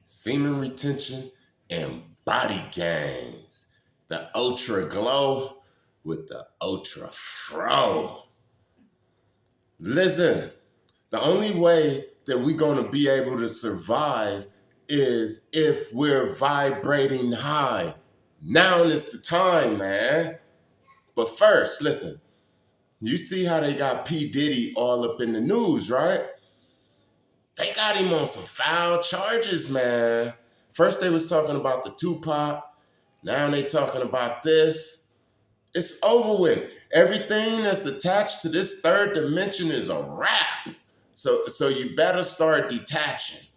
semen retention, and body gains. The Ultra Glow with the Ultra Fro. Listen, the only way that we're going to be able to survive is if we're vibrating high. Now is the time, man. But first, listen, you see how they got P. Diddy all up in the news, right? They got him on some foul charges, man. First they was talking about the Tupac. Now they talking about this. It's over with. Everything that's attached to this third dimension is a wrap. So you better start detaching.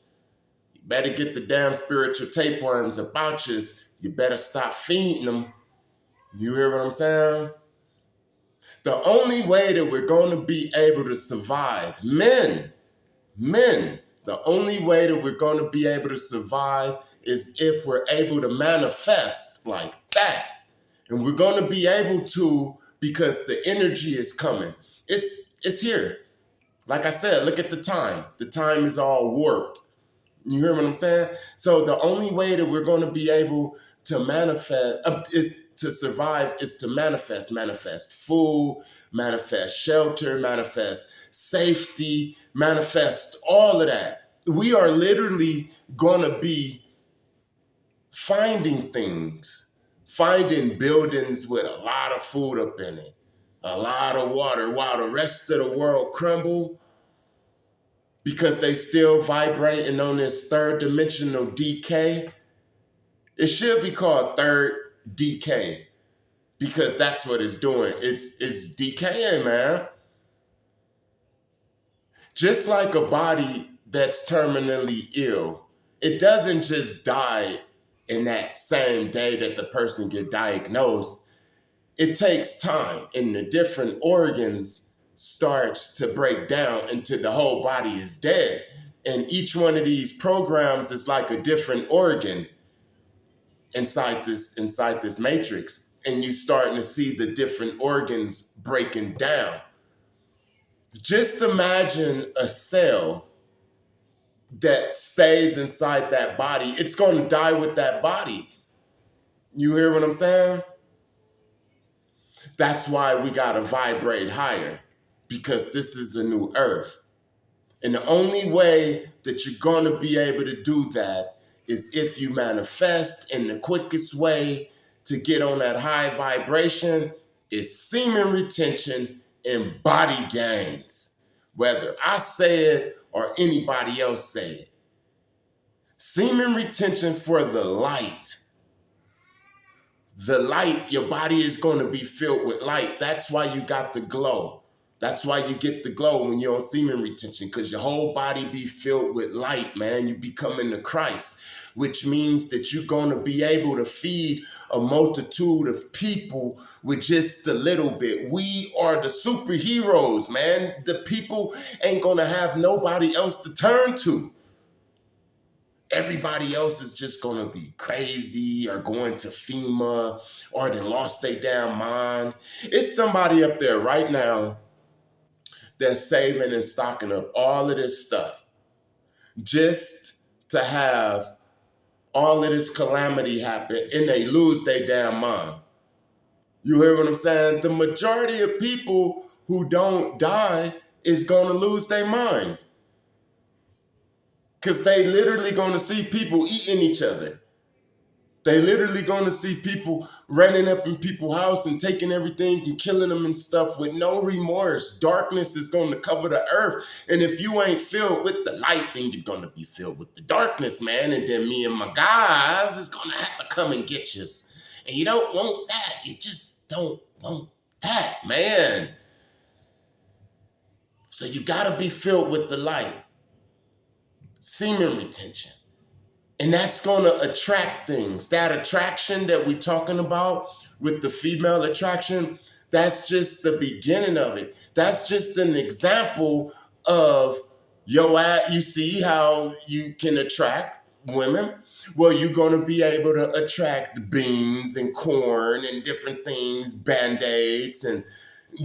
You better get the damn spiritual tapeworms about you. You better stop feeding them. You hear what I'm saying? The only way that we're going to be able to survive, men, the only way that we're going to be able to survive is if we're able to manifest like that. And we're going to be able to because the energy is coming. It's here. Like I said, look at the time. The time is all warped. You hear what I'm saying? So the only way that we're going to be able to manifest is to survive is to manifest food, manifest shelter, manifest safety, manifest all of that. We are literally going to be finding things, finding buildings with a lot of food up in it, a lot of water, while the rest of the world crumble because they still vibrating on this third dimensional decay. It should be called third decay because that's what it's doing. It's decaying, man. Just like a body that's terminally ill, it doesn't just die in that same day that the person get diagnosed. It takes time and the different organs starts to break down until the whole body is dead. And each one of these programs is like a different organ inside this matrix. And you starting to see the different organs breaking down. Just imagine a cell that stays inside that body. It's going to die with that body. You hear what I'm saying? That's why we got to vibrate higher, because this is a new earth. And the only way that you're going to be able to do that is if you manifest, and the quickest way to get on that high vibration is semen retention and body gains. Whether I say it or anybody else say it. Semen retention for the light. The light, your body is going to be filled with light. That's why you got the glow. That's why you get the glow when you're on semen retention, because your whole body be filled with light, man. You become into Christ, which means that you're going to be able to feed a multitude of people with just a little bit. We are the superheroes, man. The people ain't going to have nobody else to turn to. Everybody else is just going to be crazy or going to FEMA or they lost their damn mind. It's somebody up there right now that's saving and stocking up all of this stuff just to have all of this calamity happen and they lose their damn mind. You hear what I'm saying? The majority of people who don't die is going to lose their mind. Because they literally going to see people eating each other. They literally going to see people running up in people's house and taking everything and killing them and stuff with no remorse. Darkness is going to cover the earth. And if you ain't filled with the light, then you're going to be filled with the darkness, man. And then me and my guys is going to have to come and get you. And you don't want that. You just don't want that, man. So you got to be filled with the light. Semen retention. And that's going to attract things. That attraction that we're talking about with the female attraction, that's just the beginning of it. That's just an example of, you see how you can attract women? Well, you're going to be able to attract beans and corn and different things, Band-Aids and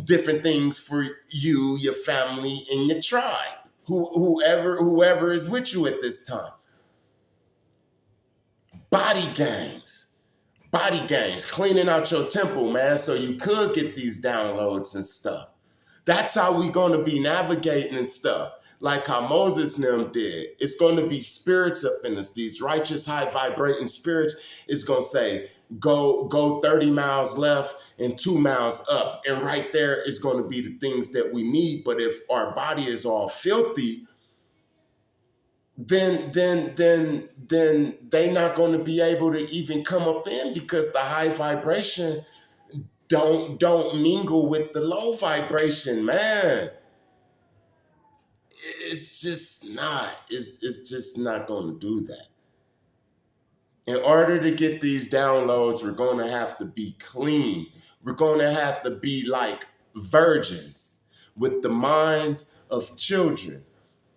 different things for you, your family, and your tribe. Whoever is with you at this time. body games. Body games, cleaning out your temple, man, so you could get these downloads and stuff. That's how we gonna be navigating and stuff. Like how Moses and them did. It's gonna be spirits up in us. These righteous, high vibrating spirits is gonna say, go 30 miles left and 2 miles up. And right there is gonna be the things that we need. But if our body is all filthy, then they not going to be able to even come up in, because the high vibration don't mingle with the low vibration, man. It's just not. It's just not going to do that. In order to get these downloads, we're going to have to be clean. We're going to have to be like virgins with the mind of children.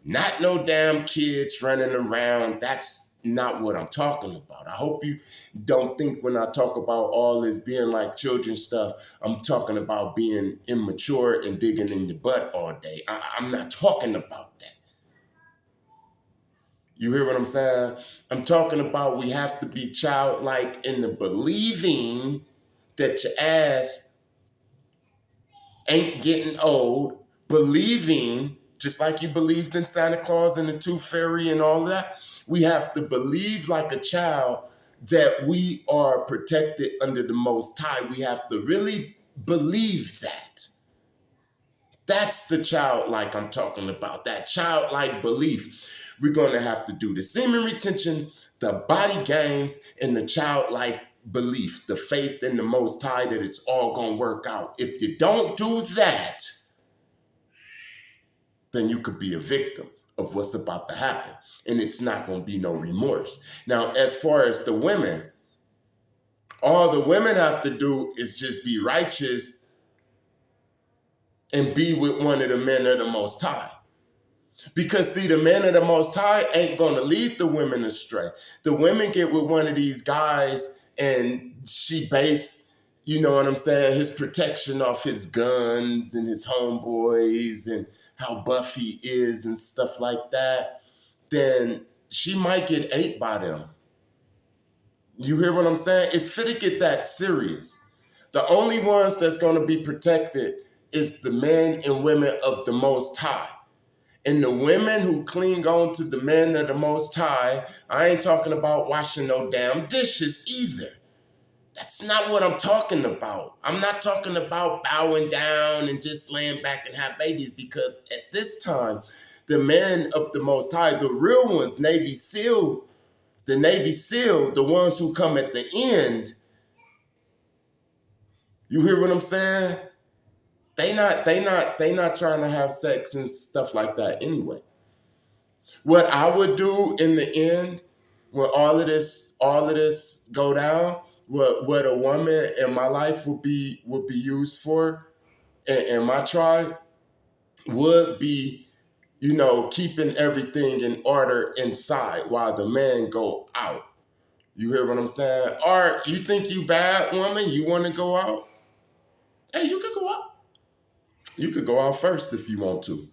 Not no damn kids running around. That's not what I'm talking about. I hope you don't think when I talk about all this being like children stuff, I'm talking about being immature and digging in your butt all day. I'm not talking about that. You hear what I'm saying? I'm talking about we have to be childlike in the believing that your ass ain't getting old, believing, just like you believed in Santa Claus and the Tooth Fairy and all of that, we have to believe like a child that we are protected under the Most High. We have to really believe that. That's the childlike I'm talking about, that childlike belief. We're going to have to do the semen retention, the body gains, and the childlike belief, the faith in the Most High that it's all going to work out. If you don't do that, then you could be a victim of what's about to happen. And it's not going to be no remorse. Now, as far as the women, all the women have to do is just be righteous and be with one of the men of the Most High. Because see, the men of the Most High ain't going to lead the women astray. The women get with one of these guys and she base, you know what I'm saying, his protection off his guns and his homeboys and how buff he is and stuff like that, then she might get ate by them. You hear what I'm saying? It's fit to get that serious. The only ones that's going to be protected is the men and women of the Most High. And the women who cling on to the men of the Most High, I ain't talking about washing no damn dishes either. That's not what I'm talking about. I'm not talking about bowing down and just laying back and have babies, because at this time, the men of the Most High, the real ones, Navy SEAL, the ones who come at the end, you hear what I'm saying? They not trying to have sex and stuff like that anyway. What I would do in the end, when all of this go down, what a woman in my life would be used for, in my tribe, would be, you know, keeping everything in order inside while the men go out. You hear what I'm saying? Or you think you bad woman, you want to go out? Hey, you could go out. You could go out first if you want to.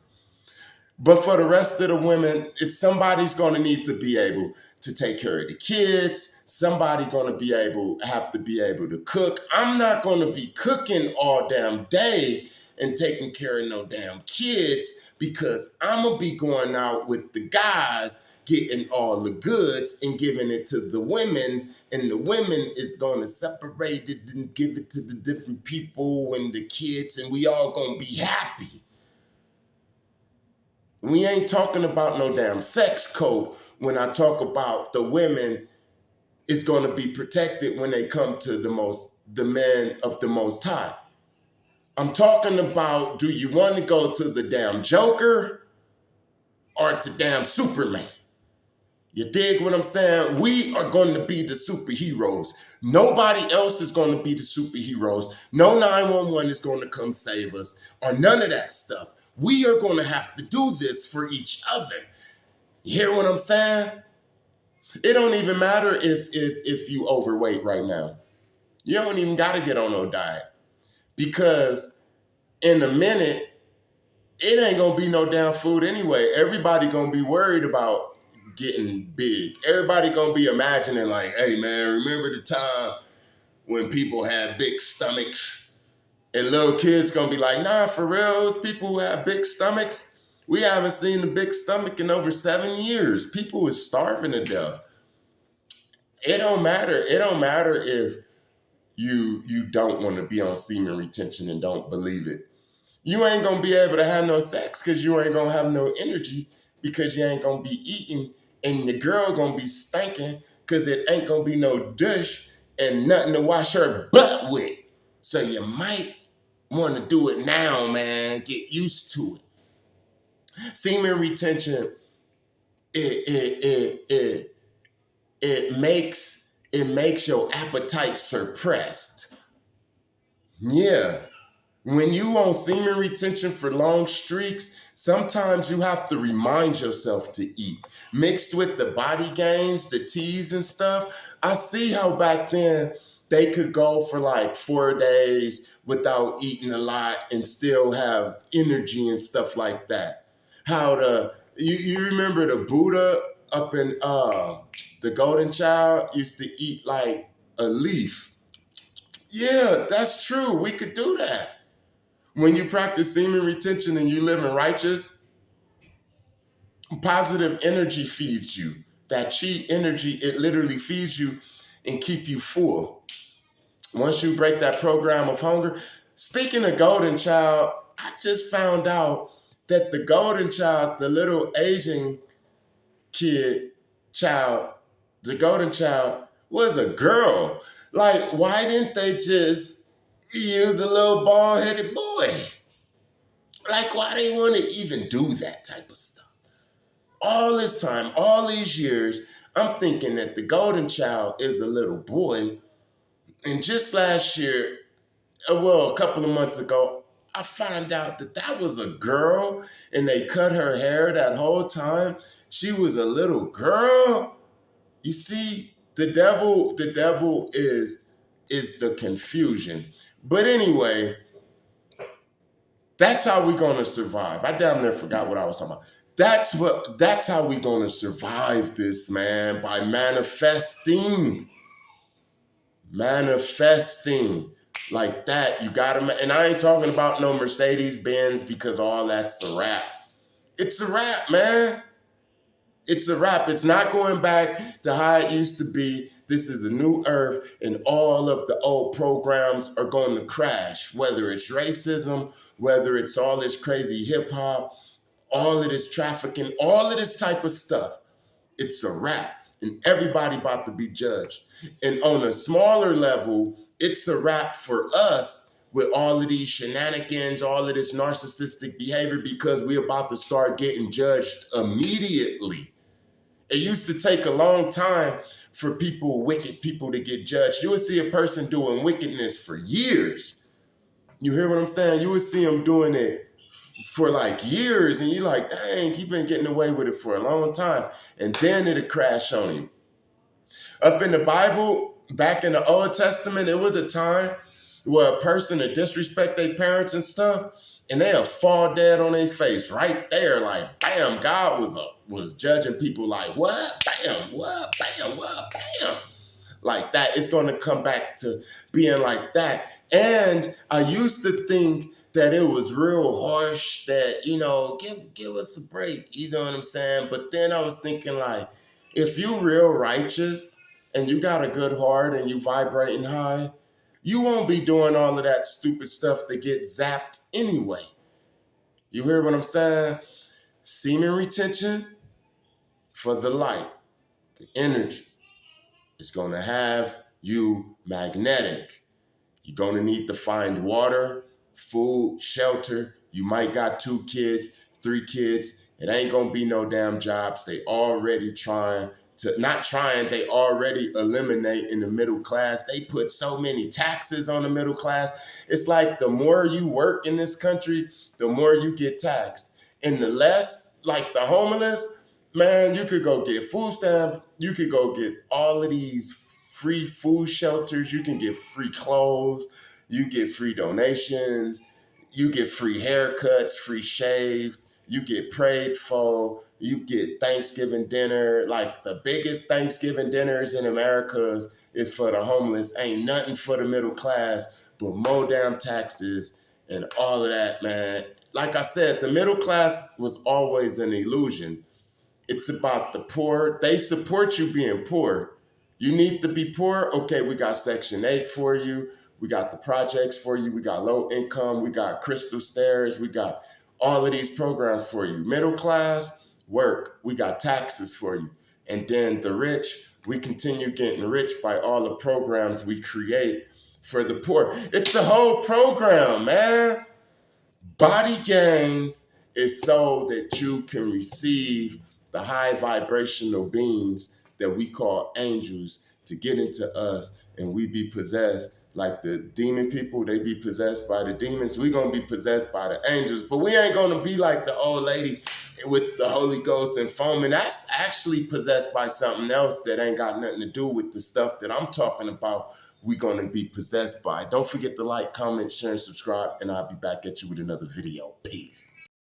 But for the rest of the women, it's somebody's going to need to be able to take care of the kids. Somebody going to have to be able to cook. I'm not going to be cooking all damn day and taking care of no damn kids, because I'm going to be going out with the guys, getting all the goods and giving it to the women, and the women is going to separate it and give it to the different people and the kids, and we all going to be happy. We ain't talking about no damn sex code when I talk about the women is going to be protected when they come to the men of the Most High. I'm talking about, do you want to go to the damn Joker or to damn Superman? You dig what I'm saying? We are going to be the superheroes. Nobody else is going to be the superheroes. No 911 is going to come save us or none of that stuff. We are going to have to do this for each other. You hear what I'm saying? It don't even matter if you overweight right now. You don't even got to get on no diet, because in a minute, it ain't going to be no damn food anyway. Everybody going to be worried about getting big. Everybody gonna be imagining like, hey man, remember the time when people had big stomachs? And little kids gonna be like, nah, for real, people who have big stomachs, we haven't seen a big stomach in over 7 years. People is starving to death. It don't matter. It don't matter if you don't want to be on semen retention and don't believe it. You ain't gonna be able to have no sex because you ain't gonna have no energy because you ain't gonna be eating, and the girl gonna be stinking because it ain't gonna be no douche and nothing to wash her butt with. So you might want to do it now, man. Get used to it. Semen retention, it makes your appetite suppressed. Yeah. When you on semen retention for long streaks, sometimes you have to remind yourself to eat. Mixed with the body gains, the teas and stuff, I see how back then they could go for like 4 days without eating a lot and still have energy and stuff like that. How you remember the Buddha up in the Golden Child used to eat like a leaf. Yeah, that's true. We could do that. When you practice semen retention and you live in righteous, positive energy feeds you. That chi energy, it literally feeds you and keep you full. Once you break that program of hunger, speaking of golden child, I just found out that the golden child, the little Asian kid child, the golden child was a girl. Like, why didn't they just use a little bald-headed boy? Like, why they want to even do that type of stuff? All this time, all these years, I'm thinking that the golden child is a little boy. And just last year, well, a couple of months ago, I found out that that was a girl and they cut her hair that whole time. She was a little girl. You see, the devil is the confusion. But anyway, that's how we're gonna survive. I damn near forgot what I was talking about. That's how we're gonna survive this, man, by manifesting. Manifesting like that. You gotta, and I ain't talking about no Mercedes Benz because all that's a wrap. It's a wrap, man. It's a wrap. It's not going back to how it used to be. This is a new earth, and all of the old programs are going to crash, whether it's racism, whether it's all this crazy hip hop, all of this trafficking, all of this type of stuff. It's a wrap, and everybody about to be judged. And on a smaller level, it's a wrap for us with all of these shenanigans, all of this narcissistic behavior, because we're about to start getting judged immediately. It used to take a long time for wicked people to get judged. You would see a person doing wickedness for years. You hear what I'm saying? You would see them doing it for like years, and you're like, dang, he been getting away with it for a long time. And then it'll crash on him. Up in the Bible, back in the Old Testament, it was a time where a person would disrespect their parents and stuff, and they'll fall dead on their face right there, like bam, God was judging people like what? Bam, what? Bam, what? Bam. Like that. It's gonna come back to being like that. And I used to think that it was real harsh, that, give us a break, you know what I'm saying? But then I was thinking like, if you real righteous and you got a good heart and you vibrating high, you won't be doing all of that stupid stuff that gets zapped anyway. You hear what I'm saying? Semen retention for the light, the energy. It's going to have you magnetic. You're going to need to find water, food, shelter. You might got 2 kids, 3 kids. It ain't going to be no damn jobs. They already they already eliminate in the middle class. They put so many taxes on the middle class. It's like the more you work in this country, the more you get taxed. And the less, like the homeless, man, you could go get food stamps. You could go get all of these free food shelters. You can get free clothes. You get free donations. You get free haircuts, free shave. You get prayed for. You get Thanksgiving dinner, like the biggest Thanksgiving dinners in America is for the homeless. Ain't nothing for the middle class but more damn taxes and all of that, man. Like I said, the middle class was always an illusion. It's about the poor. They support you being poor. You need to be poor. Okay, we got Section 8 for you. We got the projects for you. We got low income. We got crystal stairs. We got all of these programs for you. Middle class, work. We got taxes for you. And then the rich, we continue getting rich by all the programs we create for the poor. It's the whole program, man. Body gains is so that you can receive the high vibrational beings that we call angels to get into us and we be possessed like the demon people. They be possessed by the demons. We gonna be possessed by the angels, but we ain't gonna be like the old lady with the Holy Ghost and foaming. That's actually possessed by something else that ain't got nothing to do with the stuff that I'm talking about. We're going to be possessed by. Don't forget to like, comment, share, and subscribe, and I'll be back at you with another video. Peace.